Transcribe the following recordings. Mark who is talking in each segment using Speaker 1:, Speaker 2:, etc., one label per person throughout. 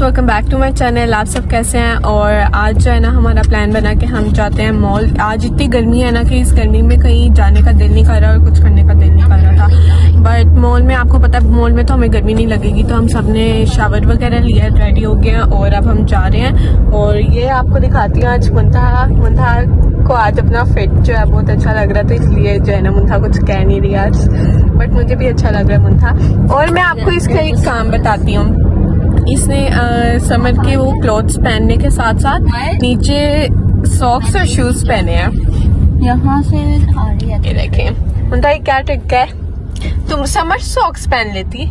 Speaker 1: Welcome back to my channel. आप सब कैसे हैं? और आज जो है ना हमारा प्लान बना कि हम जाते हैं मॉल। आज इतनी गर्मी है ना कि इस गर्मी में कहीं जाने का दिल नहीं कर रहा और कुछ करने का दिल नहीं कर रहा था। बट मॉल में आपको पता है मॉल में तो हमें गर्मी नहीं लगेगी, तो हम सब ने शावर वगैरह लिया, रेडी हो गए हैं और अब हम जा रहे हैं। और ये आपको दिखाती हूँ आज मुंथा को आज अपना फिट जो है बहुत अच्छा लग रहा था, इसलिए जो है ना मुंथा कुछ कह नहीं रही आज, बट मुझे भी अच्छा लग रहा है मुंथा। और मैं आपको इसका एक काम बताती हूँ। इसने समर के वो क्लॉथ्स पहनने के साथ साथ नीचे सॉक्स और शूज पहने हैं।
Speaker 2: यहाँ से आ रही है।
Speaker 1: ये देखें मुंथा, ये क्या ट्रिक है? तुम समर सॉक्स पहन लेती,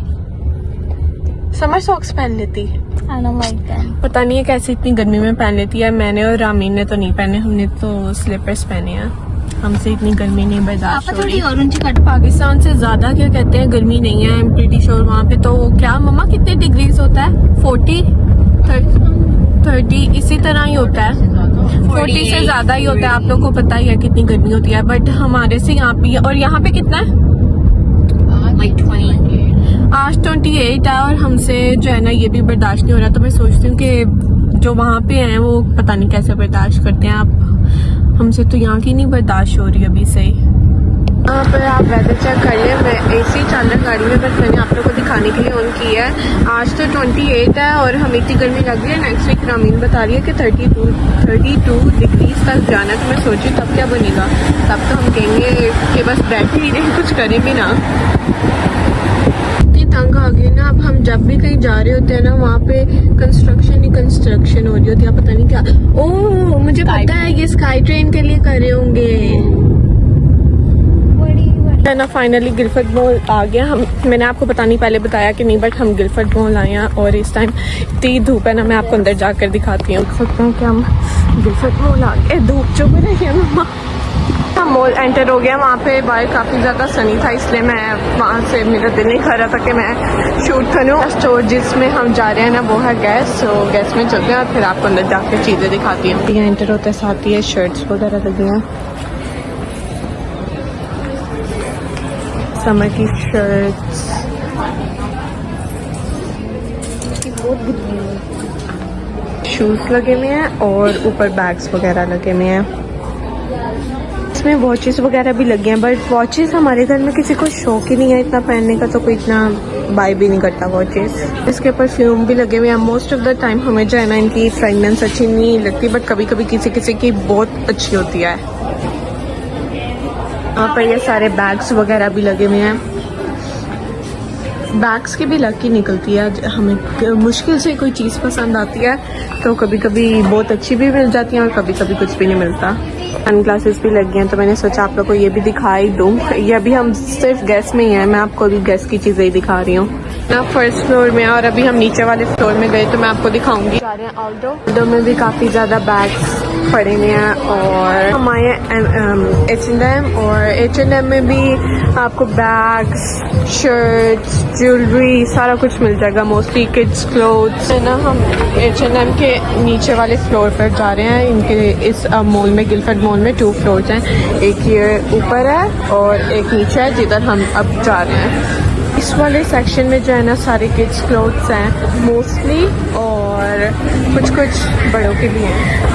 Speaker 1: समर सॉक्स पहन लेती।
Speaker 2: I don't like them.
Speaker 1: पता नहीं है कैसे इतनी गर्मी में पहन लेती है। मैंने और रामीन ने तो नहीं पहने, हमने तो स्लीपर्स पहने हैं। हमसे इतनी गर्मी नहीं बर्दाश्त हो रही।
Speaker 2: ऑरेंज कट
Speaker 1: पाकिस्तान से ज्यादा क्या कहते हैं गर्मी नहीं है। आई एम प्रीटी श्योर वहाँ पे तो क्या मम्मा कितने डिग्रीज होता है? 40 30 इसी तरह ही होता है। 40 से ज्यादा ही होता है। आप लोगों को पता ही है कितनी गर्मी होती है, बट हमारे से यहाँ पे। और यहाँ पे कितना है? आज 28 है और हमसे जो है ना ये भी बर्दाश्त नहीं हो रहा। तो मैं सोचती हूँ कि जो वहाँ पे हैं वो पता नहीं कैसे बर्दाश्त करते हैं। आप हमसे तो यहाँ की नहीं बर्दाश्त हो रही अभी से ही। यहाँ पर आप वेदर चेक करिए। मैं AC चल रहा गाड़ी में, बस मैंने आप लोग को दिखाने के लिए ऑन की है। आज तो 28 है और हमें इतनी गर्मी लग रही है। नेक्स्ट वीक रामीन बता रही है कि 32 डिग्रीज तक जाना है। तो मैं सोची तब क्या बनेगा, तब तो हम कहेंगे कि बस बैठे ही रहे, कुछ करें भी ना। तंग आ गई ना। अब हम जब भी कहीं जा रहे होते हैं ना वहाँ पे कंस्ट्रक्शन ही कंस्ट्रक्शन हो रही होती है, पता नहीं क्या। ओह मुझे पता है, ये स्काई ट्रेन के लिए कर रहे होंगे है ना। फाइनली गिलफर्ड मॉल आ गया। हम मैंने आपको पता नहीं पहले बताया कि नहीं, बट हम गिलफर्ड मॉल आए हैं और इस टाइम इतनी धूप है ना, मैं आपको अंदर जाकर दिखाती हूँ। देख सकते हैं कि हम गिलफर्ड मॉल आ गए। धूप चुभ रही है मम्मा। हम मॉल एंटर हो गया। वहाँ पे बाहर काफ़ी ज़्यादा सनी था, इसलिए मैं वहाँ से मेरा दिल नहीं कर रहा था कि मैं शूट करूँ। स्टोर जिसमें हम जा रहे हैं ना वो है गैस। तो गैस में चलते हैं और फिर आपको अंदर जाकर चीज़ें दिखाती हूँ। यहाँ एंटर होते हैं, साथ ही शर्ट्स वगैरह लगी हैं, समर की शर्ट्स। शूज लगे हुए हैं और ऊपर बैग्स वगैरह लगे हुए हैं। इसमें वॉचेस वगैरह भी लगे हैं, बट वॉचेस हमारे घर में किसी को शौक ही नहीं है इतना पहनने का, तो कोई इतना बाय भी नहीं करता वॉचेस। इसके परफ्यूम भी लगे हुए हैं। मोस्ट ऑफ द टाइम हमें जो है ना इनकी फ्रेगनेंस अच्छी नहीं लगती, बट कभी कभी किसी किसी की बहुत अच्छी होती है। यहाँ पर ये सारे बैग्स वगैरह भी लगे हुए हैं। बैग्स की भी लग की निकलती है। हमें मुश्किल से कोई चीज़ पसंद आती है तो कभी कभी बहुत अच्छी भी मिल जाती है और कभी कभी कुछ भी नहीं मिलता। सन ग्लासेस भी लग गए हैं, तो मैंने सोचा आप लोग को ये भी दिखाई दूँ। ये अभी हम सिर्फ गैस में ही हैं, मैं आपको अभी गैस की चीज़ें ही दिखा रही हूँ ना। फर्स्ट फ्लोर में और अभी हम नीचे वाले फ्लोर में गए तो मैं आपको दिखाऊंगी। जा रहे हैं ऑल्डो में भी काफ़ी ज़्यादा बैग्स पड़े हुए हैं। और हमारे H&M और H&M में भी आपको बैग्स, शर्ट्स, ज्वेलरी सारा कुछ मिल जाएगा। मोस्टली किड्स क्लोथ्स है ना। हम H&M के नीचे वाले फ्लोर पर जा रहे हैं। इनके इस मॉल में, गिलफर्ड मॉल में 2 फ्लोर्स हैं, एक ये ऊपर है और एक नीचे है जिधर हम अब जा रहे हैं। इस वाले सेक्शन में जो है ना सारे किड्स क्लोथ्स हैं मोस्टली, और कुछ बड़ों के भी हैं।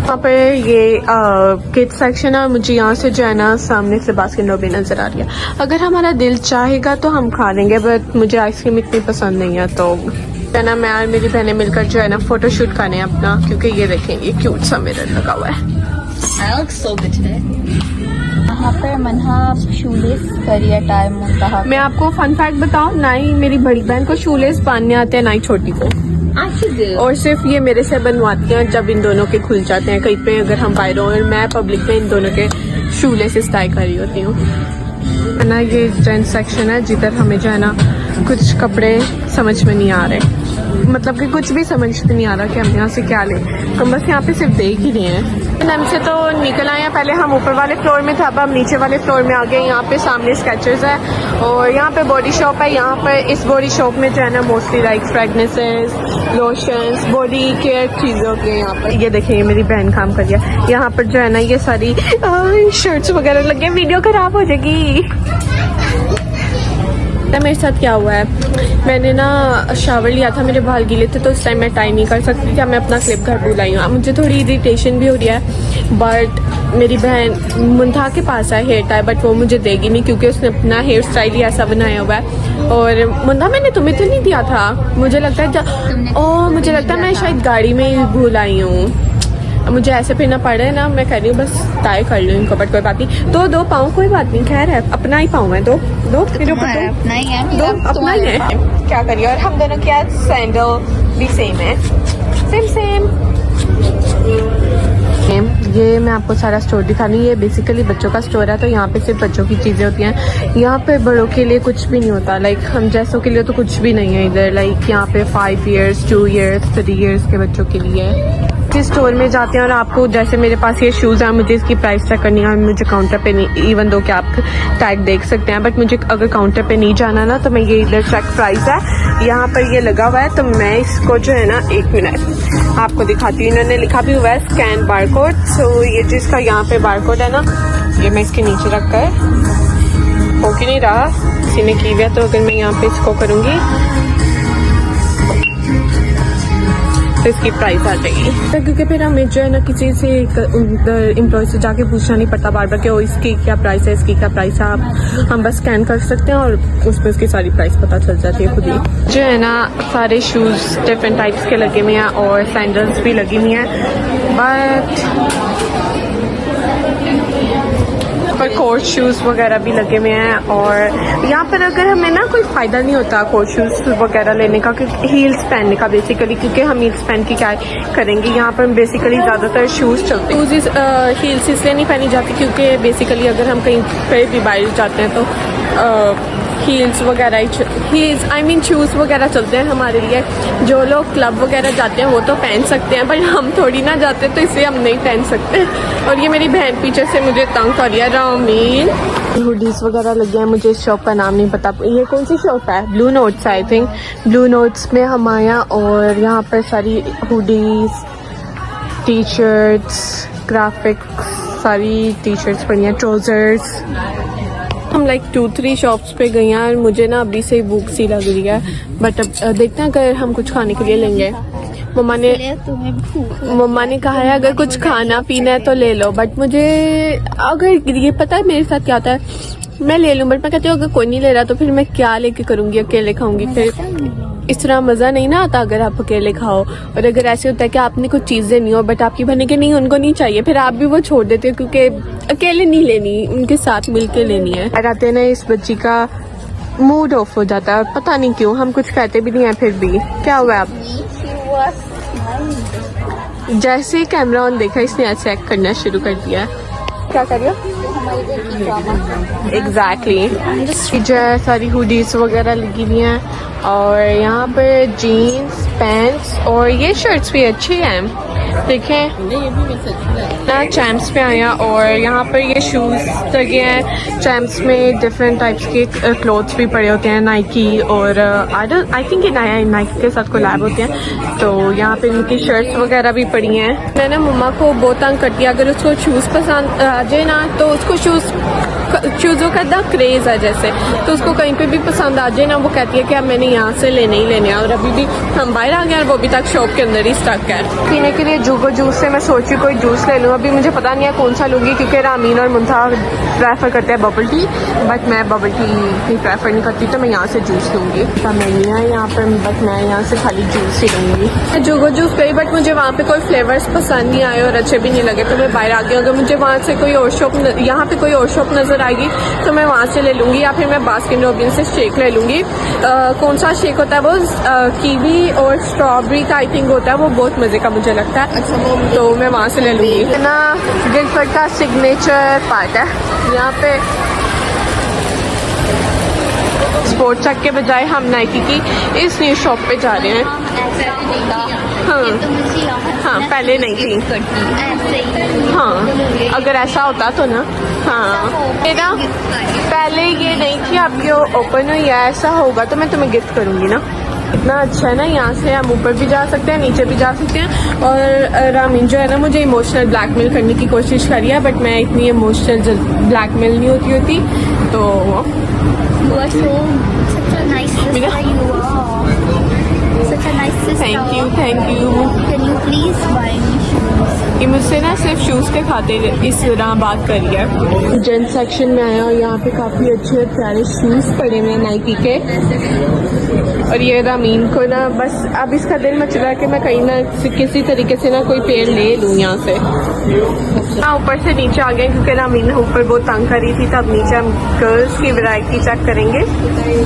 Speaker 1: यहाँ पे ये किड्स सेक्शन है। मुझे यहाँ से जो है ना सामने से बास्किन भी नज़र आ रही है। अगर हमारा दिल चाहेगा तो हम खा लेंगे, बट मुझे आइसक्रीम इतनी पसंद नहीं है। तो है ना मैं और मेरी बहनें मिलकर जो है ना फोटो शूट करने अपना, क्योंकि ये देखें ये क्यूट सा मिरर लगा हुआ है।
Speaker 2: यहाँ पर मनहा शूलेस करिए टाइम मुंतहा।
Speaker 1: मैं आपको फन फैक्ट बताऊं, ना ही मेरी बड़ी बहन को शूलेस बांधने आते हैं, ना ही छोटी को। और सिर्फ ये मेरे से बनवाती हैं जब इन दोनों के खुल जाते हैं कहीं पे, अगर हम बाहर हो और मैं पब्लिक में इन दोनों के शूलेस टाई कर रही होती हूँ है ना। ये जेंट्स सेक्शन है जिधर हमें जो है ना कुछ कपड़े समझ में नहीं आ रहे, मतलब कि कुछ भी समझ में नहीं आ रहा कि हम यहाँ से क्या लें। हम बस यहाँ पे सिर्फ देख ही रहे हैं। हमसे तो निकल आए हैं। पहले हम ऊपर वाले फ्लोर में थे, अब हम नीचे वाले फ्लोर में आ गए। यहाँ पे सामने स्केचर्स है और यहाँ पे बॉडी शॉप है। यहाँ पर इस बॉडी शॉप में जो है ना mostly like fragrances, lotions, body care चीज़ें होती हैं। यहाँ पर ये देखिए ये मेरी बहन काम कर रही है। यहाँ पर जो है ना ये सारी शर्ट्स वगैरह लगे हैं। वीडियो खराब हो जाएगी। मेरे साथ क्या हुआ है, मैंने ना शावर लिया था, मेरे बाल गीले थे तो उस टाइम मैं टाइम नहीं कर सकती थी। मैं अपना क्लिप घर भूल आई हूँ। मुझे थोड़ी इरिटेशन भी हो रही है, बट मेरी बहन मुंथा के पास है हेयर टाई, बट वो मुझे देगी नहीं क्योंकि उसने अपना हेयर स्टाइल ही ऐसा बनाया हुआ है। और मुंथा मैंने तुम्हें तो नहीं दिया था, मुझे लगता है मुझे लगता है मैं शायद गाड़ी में ही भूल आई हूँ। मुझे ऐसे पहनना पड़ रहा है ना, मैं कह रही हूँ बस टाई कर लूँ इनको, बट कोई बात नहीं। दो पाऊँ कोई बात नहीं, खैर है, अपना ही पाऊँ है। दो मेरे ऊपर दो,
Speaker 2: अपना ही है,
Speaker 1: दो अपना ही है, क्या करिए। और हम दोनों क्या सैंडल भी सेम है, सेम। ये मैं आपको सारा स्टोर दिखा रही हूँ। ये बेसिकली बच्चों का स्टोर है, तो यहाँ पे सिर्फ बच्चों की चीज़ें होती हैं। यहाँ पे बड़ों के लिए कुछ भी नहीं होता, लाइक हम जैसों के लिए तो कुछ भी नहीं है इधर। लाइक यहाँ पे 5 years 2 years 3 years के बच्चों के लिए है। किस स्टोर में जाते हैं और आपको, जैसे मेरे पास ये शूज़ हैं, मुझे इसकी प्राइस चेक करनी है, मुझे काउंटर पे नहीं, इवन दो कि आप टैग देख सकते हैं, बट मुझे अगर काउंटर पे नहीं जाना ना, तो मैं ये इधर चेक प्राइस है, यहाँ पर ये लगा हुआ है, तो मैं इसको जो है ना, 1 मिनट आपको दिखाती हूँ। इन्होंने लिखा भी हुआ है स्कैन बारकोड। सो ये जिसका यहाँ पे बारकोड है ना, ये मैं इसके नीचे रख कर, हो कि नहीं रहा किसी ने की हुआ, तो अगर मैं यहाँ पे इसको करूँगी तो इसकी प्राइस आ जाएगी। तो क्योंकि फिर हमें जो है ना किसी से एम्प्लॉय से जाके पूछना नहीं पड़ता बार बार कि इसकी क्या प्राइस है, इसकी क्या प्राइस है। हम बस स्कैन कर सकते हैं और उसमें उसकी सारी प्राइस पता चल जाती है खुद ही। जो है ना सारे शूज़ डिफरेंट टाइप्स के लगे हुए हैं और सैंडल्स भी लगी हुई हैं, बट पर कोर्ट शूज़ वगैरह भी लगे हुए हैं। और यहाँ पर अगर हमें ना कोई फ़ायदा नहीं होता कोर्ट शूज़ वगैरह लेने का, क्योंकि हील्स पहनने का बेसिकली, क्योंकि हम हील्स पहन के क्या करेंगे। यहाँ पर बेसिकली ज़्यादातर शूज़ चलते हैं। हील्स इसलिए नहीं पहनी जाती क्योंकि बेसिकली अगर हम कहीं भी बाहर जाते हैं तो हील्स वगैरह शूज़ वगैरह चलते हैं हमारे लिए। जो लोग क्लब वगैरह जाते हैं वो तो पहन सकते हैं, पर हम थोड़ी ना जाते, तो इसलिए हम नहीं पहन सकते। और ये मेरी बहन पीछे से मुझे तंग कर रही है। रामीन हुडीज़ वगैरह लगे हैं, मुझे इस शॉप का नाम नहीं पता। ये कौन सी शॉप है? Blue notes, I think blue notes में हम आया। और यहाँ पर सारी हुडीज़, टी शर्ट्स, ग्राफिक्स, सारी टी शर्ट्स पड़ी हैं, ट्राउज़र्स। हम लाइक 2-3 शॉप्स पे गई हैं और मुझे ना अभी से भूख सी लग रही है, बट अब देखते हैं अगर हम कुछ खाने के लिए लेंगे। मम्मा ने कहा है अगर कुछ खाना पीना है तो ले लो, बट मुझे अगर ये पता है मेरे साथ क्या होता है, मैं ले लूँ, बट मैं कहती हूँ अगर कोई नहीं ले रहा तो फिर मैं क्या लेके करूँगी, अकेले खाऊंगी, फिर इस तरह मज़ा नहीं ना आता अगर आप अकेले खाओ। और अगर ऐसे होता है कि आपने कुछ चीज़ लेनी हो बट आपकी बहन के नहीं, उनको नहीं चाहिए, फिर आप भी वो छोड़ देते हो क्योंकि अकेले नहीं लेनी, उनके साथ मिलके लेनी है। रहते ना इस बच्ची का मूड ऑफ हो जाता है और पता नहीं क्यों, हम कुछ कहते भी नहीं है फिर भी। क्या हुआ आप? जैसे ही कैमरा ऑन देखा इसने ऐसे एक्ट करना शुरू कर दिया। क्या कर रही हो? एग्जैक्टली जो है सारी हुडीज वगैरह लगी हुई हैं और यहाँ पर जीन्स, पैंट्स और ये शर्ट्स भी अच्छी हैं। देखें ना, चैम्प्स पे आया और यहाँ पर ये शूज़ लगे हैं। चैम्प्स में डिफरेंट टाइप्स के क्लोथ्स भी पड़े होते हैं, नाइकी और आई थिंक ये नाइकी के साथ कोलैब होते हैं, तो यहाँ पे इनकी शर्ट्स वगैरह भी पड़ी हैं। मैंने मम्मा को बहुत तंग कर दिया, अगर उसको शूज़ पसंद आ जाए ना तो उसको शूज़ों का इतना क्रेज़ है जैसे, तो उसको कहीं पे भी पसंद आ जाए ना वो कहती है कि अब मैंने यहाँ से लेने ही लेने। और अभी भी हम बाहर आ गए और वो अभी तक शॉप के अंदर ही स्टक है। पीने के लिए जूगो जूस से मैं सोची कोई जूस ले लूँ, अभी मुझे पता नहीं है कौन सा लूँगी क्योंकि रामीन और मुंथा प्रेफर करते हैं बबल टी, बट मैं बबल टी नहीं प्रेफर नहीं करती, तो मैं यहाँ से जूस लूँगी। मैं नहीं है यहाँ पर, बट मैं यहाँ से खाली जूस ही लूँगी। जूगो जूस गई बट मुझे वहाँ पे कोई फ्लेवर्स पसंद नहीं आए और अच्छे भी नहीं लगे, तो मैं बाहर आ गई। अगर मुझे वहाँ से कोई और शॉप, यहाँ पे कोई और शॉप नज़र आएगी तो मैं वहाँ से ले लूँगी, या फिर मैं बास्किन रॉबिन्स से शेक ले लूँगी। कौन सा शेक होता है वो कीवी और स्ट्रॉबेरी का आई थिंक होता है, वो बहुत मज़े का मुझे लगता है, तो मैं वहाँ से ले लूँगी ना। गिलफर्ड का सिग्नेचर पार्ट है यहाँ पे। स्पोर्ट चक के बजाय हम नाइकी की इस न्यू शॉप पे जा रहे हैं। हाँ पहले नहीं थी। हाँ अगर ऐसा होता तो ना, हाँ मेरा पहले ये नहीं थी, अब ये ओपन हुई है, ऐसा होगा तो मैं तुम्हें गिफ्ट करूँगी ना। इतना अच्छा है ना, यहाँ से हम ऊपर भी जा सकते हैं, नीचे भी जा सकते हैं। और रामीन जो है ना मुझे इमोशनल ब्लैकमेल करने की कोशिश करी है, बट मैं इतनी इमोशनल ब्लैकमेल नहीं होती तो
Speaker 2: nice sister you are. Such a nice sister.
Speaker 1: Thank you
Speaker 2: Can you please buy me shoes?
Speaker 1: ये मुझसे ना सिर्फ शूज़ के खातिर इस तरह बात करी है। जेंट सेक्शन में आया और यहाँ पे काफ़ी अच्छे प्यारे शूज़ पड़े हुए हैं नाइकी के। और ये रामीन को ना बस अब इसका दिल मच रहा है कि मैं कहीं ना किसी तरीके से ना कोई पेड़ ले लूँ यहाँ से। हाँ, ऊपर से नीचे आ गए क्योंकि रामीन ऊपर बहुत तंग करी थी, तब नीचे हम गर्ल्स की वैरायटी चेक करेंगे।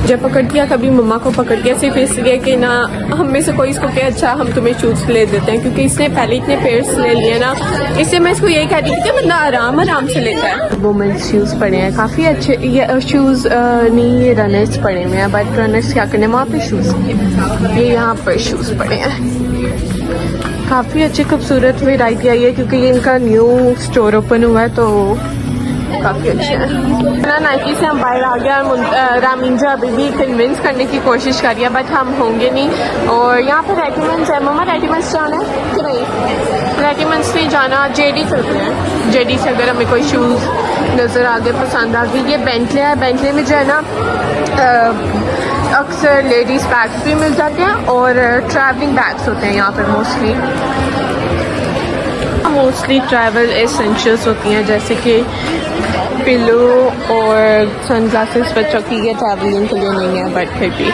Speaker 1: जब पकड़ दिया कभी मम्मा को पकड़ के सिर्फ इसलिए कि ना हम में से कोई इसको कहे अच्छा हम तुम्हें शूज़ ले देते हैं, क्योंकि इसने पहले इतने पेयर्स ले लिए ना, इससे मैं इसको यही कहती थी कि बंदा आराम से लेता है। वुमेन्स शूज़ पड़े हैं काफ़ी अच्छे, ये शूज़ नहीं ये रनर्स पड़े हुए हैं, बट रनर्स क्या करने वहाँ पे शूज़, ये यहाँ पर शूज़ पड़े हैं। काफ़ी अच्छी खूबसूरत वैरायटी आई है क्योंकि ये इनका न्यू स्टोर ओपन हुआ है, तो काफ़ी अच्छे हैं ना। नाइकी से हम बाहर आ गया और रामीन जो अभी भी कन्विंस करने की कोशिश कर रही है, बट हम होंगे नहीं। और यहाँ पर रेटिमेंट्स है, मम्मा रेटिमेंट्स जाना है कि नहीं? रेटिमेंट्स नहीं जाना, जेडी चलते हैं। जेडी से अगर हमें कोई शूज़ नज़र आ गए पसंद आ गई। ये बेंटले है, बेंटले में जो है ना अक्सर लेडीज़ बैग्स भी मिल जाते हैं और ट्रैवलिंग बैग्स होते हैं यहाँ पर मोस्टली ट्रैवल एसेंशियल्स होती हैं, जैसे कि पिलो और सनग्लासेस बच्चों की। ये ट्रैवलिंग के लिए नहीं है बट फिर भी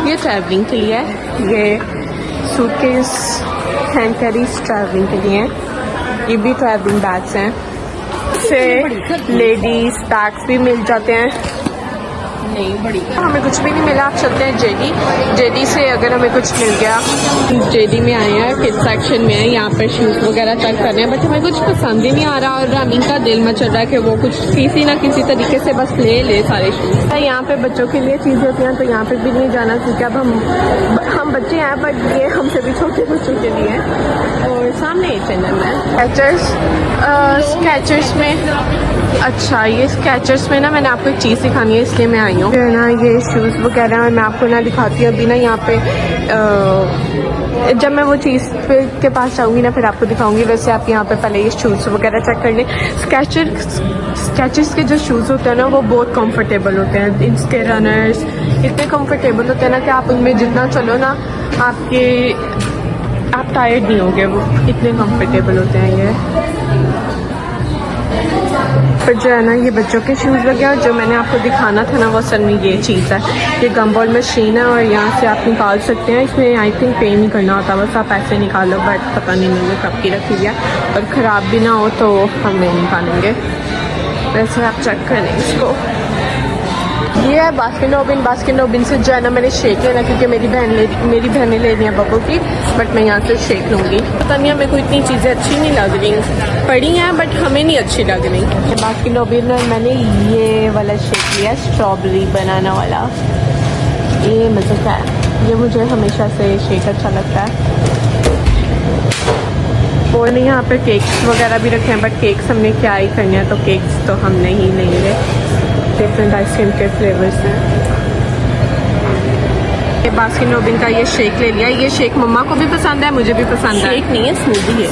Speaker 1: ये ट्रैवलिंग के लिए है। ये सूटकेस हैंड कैरीज ट्रैवलिंग के लिए हैं। ये भी ट्रैवलिंग बैग्स हैं। से लेडीज़ बैग्स भी मिल जाते हैं। नहीं बड़ी हमें कुछ भी नहीं मिला, आप चलते हैं जेडी से अगर हमें कुछ मिल गया। जेडी में आए हैं, किड्स सेक्शन में है, यहाँ पर शूज़ वगैरह चेक कर रहे हैं, बट हमें कुछ पसंद ही नहीं आ रहा। और रामीन का दिल मच रहा है कि वो कुछ किसी ना किसी तरीके से बस ले सारे शूज़। यहाँ पे बच्चों के लिए चीज़ें होती हैं, तो यहाँ पे भी नहीं जाना क्योंकि अब हम बच्चे हैं, बट ये हमसे भी छोटे बच्चों के लिए है। और सामने H&M है। स्केचर्स में अच्छा, ये स्केचर्स में ना मैंने आपको एक चीज़ दिखानी है, इसलिए मैं आई हूँ ना। ये शूज़ वगैरह मैं आपको ना दिखाती हूँ अभी ना। यहाँ पे जब मैं वो चीज़ के पास जाऊँगी ना फिर आपको दिखाऊंगी। वैसे आप यहाँ पे पहले ये शूज़ वगैरह चेक कर लें। स्केचर्स के जो शूज़ होते हैं ना वो बहुत कंफर्टेबल होते हैं। इसके रनर्स इतने कंफर्टेबल होते हैं ना कि आप उनमें जितना चलो ना आप टायर्ड नहीं होगे, वो इतने कंफर्टेबल होते हैं ये। पर जो है ना ये बच्चों के शूज़ वगैरह जो मैंने आपको दिखाना था ना वो असल में ये चीज़ है। ये गम्बॉल मशीन है और यहाँ से आप निकाल सकते हैं। इसमें आई थिंक पे नहीं करना होता, बस आप ऐसे निकालो, बट पता नहीं मैंने कब की रखी है। और ख़राब भी ना हो तो हम नहीं निकालेंगे। वैसे आप चेक करें इसको। ये है बास्किन रॉबिन से जो है ना मैंने शेक लेना क्योंकि मेरी बहनें ले रही हैं बब्बू की, बट मैं यहाँ से शेक लूँगी। पता नहीं मेरे को इतनी चीज़ें अच्छी नहीं लग रही, पड़ी हैं बट हमें नहीं अच्छी लग रही। बास्किन रॉबिन में मैंने ये वाला शेक लिया, स्ट्रॉबेरी बनाना वाला। ये मज़े का है, ये मुझे हमेशा से शेक अच्छा लगता है। और नहीं यहाँ पे केक्स वगैरह भी रखे हैं, बट केक्स हमने क्या ही करने हैं, तो केक्स तो हम नहीं लेंगे। डिफरेंट आइसक्रीम के फ्लेवर्स हैं। बास्किन रॉबिन का ये शेक ले लिया। ये शेक मम्मा को भी पसंद है, मुझे भी पसंद है। शेक नहीं है,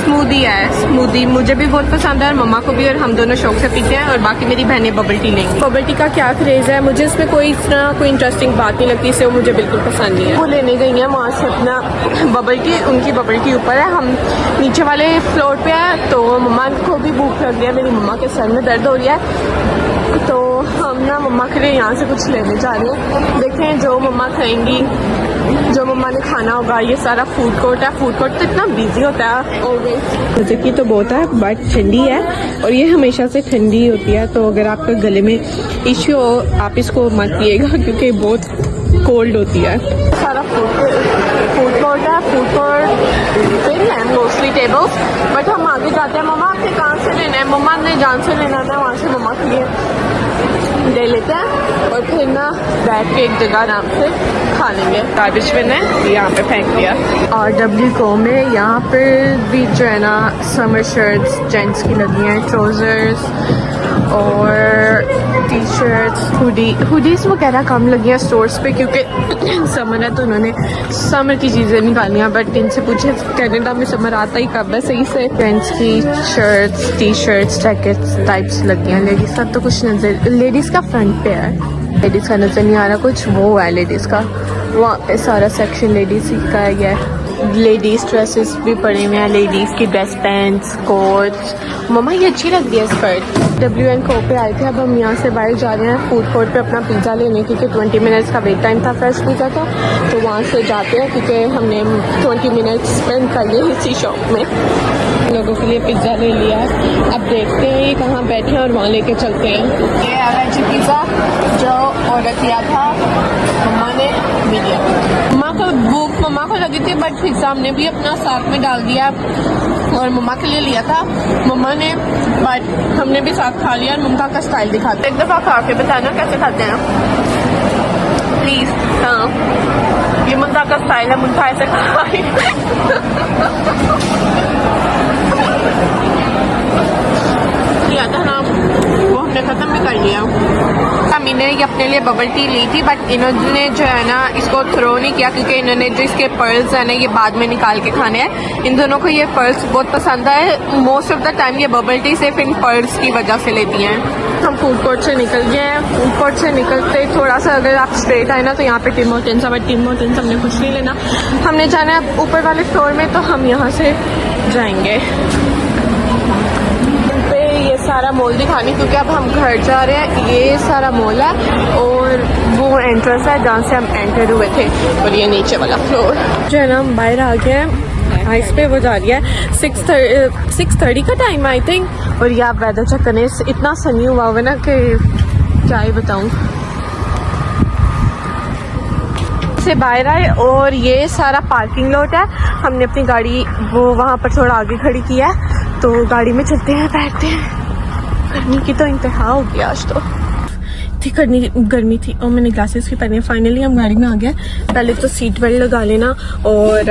Speaker 1: स्मूदी है। स्मूदी मुझे भी बहुत पसंद है और मम्मा को भी, और हम दोनों शौक से पीते हैं। और बाकी मेरी बहनें बबल टी लेंगी। बबल टी का क्या क्रेज़ है, मुझे इसमें कोई इंटरेस्टिंग बात नहीं लगती, इससे वो मुझे बिल्कुल पसंद नहीं है। वो लेने गई हैं वहाँ से अपना बबल टी, उनकी बबल टी ऊपर है, हम नीचे वाले फ्लोर पे है। तो मम्मा को भी भूख लग रही है, मेरी मम्मा के सर में दर्द हो रहा है, तो हम ना मम्मा के लिए यहाँ से कुछ लेने जा रहे हैं। देखें जो मम्मा खाएंगी, जो मम्मा ने खाना होगा। ये सारा फूड कोर्ट है। फूड कोर्ट तो इतना बिजी होता है ऑलवेज। मुझे की तो बहुत है बट ठंडी है और ये हमेशा से ठंडी होती है, तो अगर आपके गले में इश्यू हो आप इसको मत पिएगा क्योंकि बहुत कोल्ड होती है। सारा फूड कोर्ट है। फूड कोर्ट फिर है मोस्टली टेबल्स, बट हम आगे जाते हैं। मम्मा आपने कहाँ से लेना है? मम्मा ने जान से लेना है, वहाँ से मम्मा के लिए ले लेते हैं और फिर ना बैठ के एक जगह आराम से खा लेंगे। गार्बेज बिन है, यहाँ पे फेंक दिया। और W में यहाँ पर भी जो है ना समर शर्ट्स जेंट्स की लगी हैं, ट्राउजर्स और टी शर्ट्स, हुडीज़ वगैरह कम लगी हैं स्टोर्स पे क्योंकि समर है तो उन्होंने समर की चीज़ें निकाली हैं। बट इनसे पूछे कनाडा में समर आता ही कब है सही से। जेंट्स की shirts, T shirts, jackets types लगी हैं। लेडीज़ का तो कुछ नजर, लेडीज़ का फ्रंट पे है। लेडीज़ का नज़र नहीं आ रहा कुछ, वो है लेडीज़ का। वहाँ पे सारा सेक्शन लेडीज़ का ही है। लेडीज़ ड्रेसेस भी पड़े हुए हैं, लेडीज़ की ड्रेस पैंट्स कोट्स। मम्मा ये अच्छी लग रही है स्कर्ट। WN को पे आए थे, अब हम यहाँ से बाहर जा रहे हैं फूड कोर्ट पे अपना पिज़्ज़ा लेने, क्योंकि 20 मिनट्स का वेट टाइम था फ्रेश पिज़्ज़ा का। तो वहाँ से जाते हैं क्योंकि हमने 20 मिनट्स स्पेंड कर लिए इसी शॉप में। लोगों के लिए पिज़्ज़ा ले लिया है, अब देखते हैं ये कहाँ बैठे हैं और वहाँ लेके चलते हैं। ये है वेजी पिज़्ज़ा जो ऑर्डर किया था मम्मा ने, मीडियम। मम्मा को भूख मम्मा को लगी थी, बट पिज़्ज़ा हमने भी अपना साथ में डाल दिया और मम्मा के लिए लिया था मम्मा ने, बट हमने भी साथ खा लिया। मुमता का स्टाइल दिखाते, एक दफ़ा खा के बताना कैसे खाते हैं प्लीज़। हाँ ये मुमता का स्टाइल है, मुमता ऐसे खाए। लिया था ना वो हमने ख़त्म भी कर लिया। अमीने ये अपने लिए बबल टी ली थी, बट इन्होंने जो है ना इसको थ्रो नहीं किया, क्योंकि इन्होंने जो इसके पर्ल्स है ना ये बाद में निकाल के खाने हैं। इन दोनों को ये पर्ल्स बहुत पसंद है। मोस्ट ऑफ द टाइम ये बबल टी सिर्फ इन पर्ल्स की वजह से लेती हैं। हम फूड कोर्ट से निकल गए हैं। फूड कोर्ट से निकलते थोड़ा सा अगर आप स्ट्रेट आए ना तो यहाँ पे टिम हॉर्टन्स है, बट टिम हॉर्टन्स हमने कुछ नहीं लेना। हमने जाना है ऊपर वाले फ्लोर में, तो हम यहाँ से जाएंगे। ये सारा मॉल दिखाने, क्योंकि अब हम घर जा रहे हैं। ये सारा मॉल है और वो एंट्रेंस है जहाँ से हम एंटर हुए थे, और ये नीचे वाला फ्लोर जो है ना हम बाहर आ गए हैं। हाइस पे वो जा रही है 6:30 का टाइम आई थिंक। और ये आप वेदर चेक करने, इतना सनी हुआ हुआ ना कि क्या ही बताऊँ। से बाहर आए और ये सारा पार्किंग लॉट है। हमने अपनी गाड़ी वो वहाँ पर थोड़ा आगे खड़ी की है, तो गाड़ी में चलते हैं, बैठते हैं। गर्मी की तो इंतहा हो गया आज तो, इतनी गर्मी थी। और मैंने ग्लासेस भी पहने। फाइनली हम गाड़ी में आ गए। पहले तो सीट बेल्ट लगा लेना। और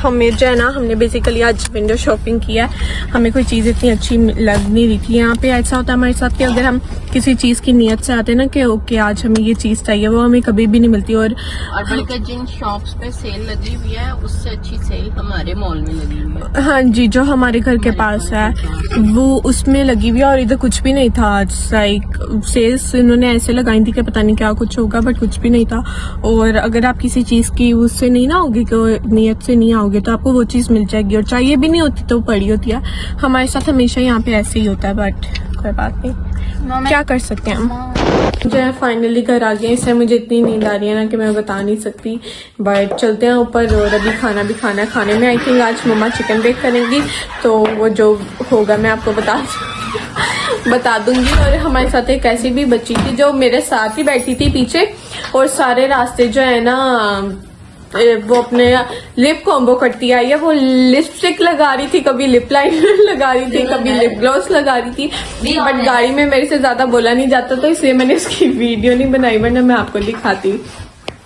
Speaker 1: हमें जो है ना हमने बेसिकली आज विंडो शॉपिंग किया है। हमें कोई चीज़ इतनी अच्छी लग नहीं रही थी। यहाँ पे ऐसा होता है हमारे साथ कि अगर हम किसी चीज़ की नीयत से आते हैं ना कि ओके आज हमें ये चीज़ चाहिए, वो हमें कभी भी नहीं मिलती। और
Speaker 3: बल्कि जिन शॉप्स पे सेल लगी हुई है उससे अच्छी सेल हमारे मॉल में लगी हुई है।
Speaker 1: हाँ जी, जो हमारे घर के पास है वो उसमें लगी हुई है। और इधर कुछ भी नहीं था आज। लाइक सेल्स इन्होंने ऐसे लगाई थी कि पता नहीं क्या कुछ होगा, बट कुछ भी नहीं था। और अगर आप किसी चीज़ की उससे नहीं ना होगी, नियत से नहीं आओगे, तो आपको वो चीज़ मिल जाएगी। और चाहिए भी नहीं होती तो पड़ी होती है। हमारे साथ हमेशा यहाँ पे ऐसे ही होता है, बट कोई बात नहीं, क्या कर सकते हैं हम। जो है फाइनली घर आ गए। इससे मुझे इतनी नींद आ रही है ना कि मैं बता नहीं सकती, बट चलते हैं ऊपर। और अभी खाना भी खाना है। खाने में आई थिंक आज मम्मा चिकन बेक करेंगी, तो वो जो होगा मैं आपको बता दूंगी। और हमारे साथ एक ऐसी भी बच्ची थी जो मेरे साथ ही बैठी थी पीछे, और सारे रास्ते जो है ना वो अपने लिप कॉम्बो करती आई है। वो लिपस्टिक लगा रही थी, कभी लिप लाइनर लगा रही थी, कभी लिप ग्लॉस लगा रही थी। बट गाड़ी में मेरे से ज्यादा बोला नहीं जाता, तो इसलिए मैंने उसकी वीडियो नहीं बनाई, वरना मैं आपको दिखाती।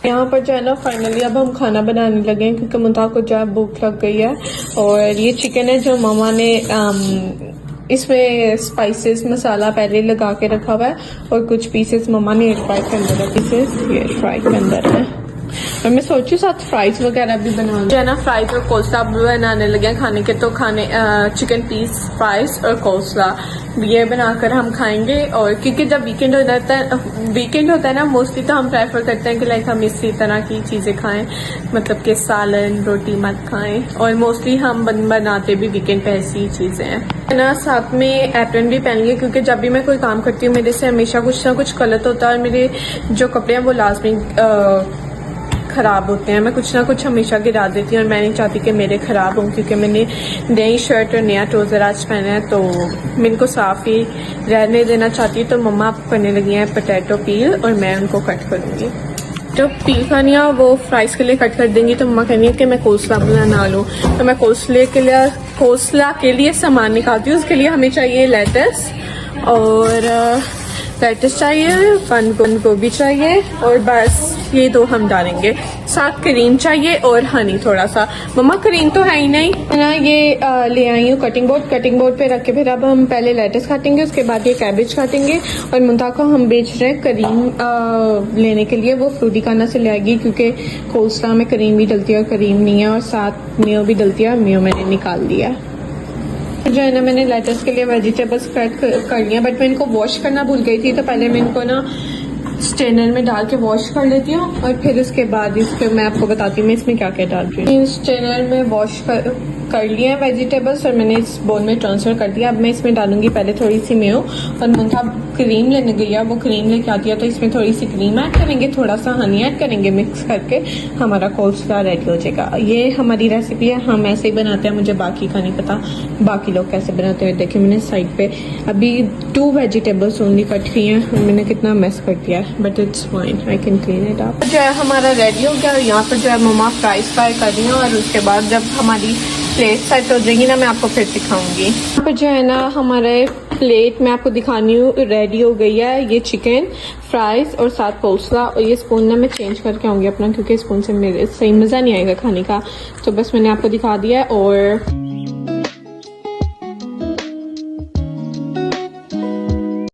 Speaker 1: यहाँ पर जो है ना फाइनली अब हम खाना बनाने लगे हैं, क्योंकि मुंता को जो है भूख लग गई है। और ये चिकन है जो मामा ने इसमें स्पाइसेस मसाला पहले लगा के रखा हुआ है, और कुछ पीसेस मम्मा ने एयर फ्राई के अंदर है। पीसेस ये फ्राई के अंदर है। और मैं सोची साथ फ्राइज वगैरह भी बना जो है ना, फ्राइज और कोल्सला बनाने लगे खाने के। तो खाने चिकन पीस फ्राइज और कोल्सला ये बनाकर हम खाएंगे। और क्योंकि जब वीकेंड होता है ना मोस्टली, तो हम प्रेफर करते हैं कि लाइक हम इसी तरह की चीज़ें खाएं, मतलब कि सालन रोटी मत खाएं। और मोस्टली हम बनाते भी वीकेंड पे ऐसी चीज़ें हैं ना। साथ में एप्रन भी पहन लिया, क्योंकि जब भी मैं कोई काम करती हूँ मेरे से हमेशा कुछ ना कुछ गलत होता है, और मेरे जो कपड़े हैं वो लाजमी ख़राब होते हैं। मैं कुछ ना कुछ हमेशा गिरा देती हूँ, और मैं नहीं चाहती कि मेरे ख़राब हों, क्योंकि मैंने नई शर्ट और नया ट्राउज़र आज पहना है, तो मैं इनको साफ़ ही रहने देना चाहती हूँ। तो मम्मा करने लगी हैं पोटैटो पील, और मैं उनको कट करूँगी। जो पील खानी है वो फ्राइज़ के लिए कट कर देंगी। तो मम्मा कहनी है कि मैं कोल्सला बना लूँ, तो मैं कोल्सला के लिए सामान निकालती हूँ। उसके लिए हमें चाहिए लेटस, और लेटस चाहिए, बंद गोभी चाहिए, और बस ये दो हम डालेंगे। साथ क्रीम चाहिए और हनी थोड़ा सा। मम्मा क्रीम तो है ही नहीं ना। ये ले आई हूँ कटिंग बोर्ड पे रख के फिर अब हम पहले लेटस काटेंगे, उसके बाद ये कैबेज काटेंगे। और मुंता को हम बेच रहे हैं करीम लेने के लिए। वो फ्रूटिकाना से ले आएगी, क्योंकि कोल्सला में करीम भी डलती है और करीम नहीं है, और साथ मेयो भी डलती है, और मेयो मैंने निकाल दिया है। जो है ना मैंने लेटस के लिए वेजिटेबल्स कट कर लिया, बट मैं इनको वॉश करना भूल गई थी, तो पहले मैं इनको ना स्ट्रेनर में डाल के वॉश कर लेती हूँ और फिर उसके बाद इसके मैं आपको बताती हूँ मैं इसमें क्या क्या डाल रही हूँ। स्ट्रेनर में वॉश कर लिए हैं वेजिटेबल्स और मैंने इस बोल में ट्रांसफर कर दिया। अब मैं इसमें डालूंगी पहले थोड़ी सी मेयो और मुंथा क्रीम लेने गई है, वो क्रीम लेके आती है तो इसमें थोड़ी सी क्रीम ऐड करेंगे, थोड़ा सा हनी ऐड करेंगे, मिक्स करके हमारा कोल्स्लॉ रेडी हो जाएगा। ये हमारी रेसिपी है, हम ऐसे ही बनाते हैं, मुझे बाकी का नहीं पता बाकी लोग कैसे बनाते हुए। देखिए मैंने साइड पे अभी 2 वेजिटेबल्स ओनली कट की हैं और मैंने कितना मेस कर दिया है, but it's fine, I can clean it up. जो है हमारा रेडी हो गया और यहाँ पर जो है मम्मा फ्राइज फ्राई कर रही हैं और उसके बाद जब हमारी प्लेट सेट हो जाएगी ना मैं आपको फिर दिखाऊंगी। यहाँ पर जो है ना हमारे प्लेट में आपको दिखानी हूँ रेडी हो गई है। ये चिकन फ्राइज और साथ कोल्स्लॉ, और ये स्पून ना मैं चेंज करके आऊंगी अपना क्योंकि स्पून से मेरे सही मज़ा नहीं आएगा खाने का, तो बस मैंने आपको दिखा दिया है। और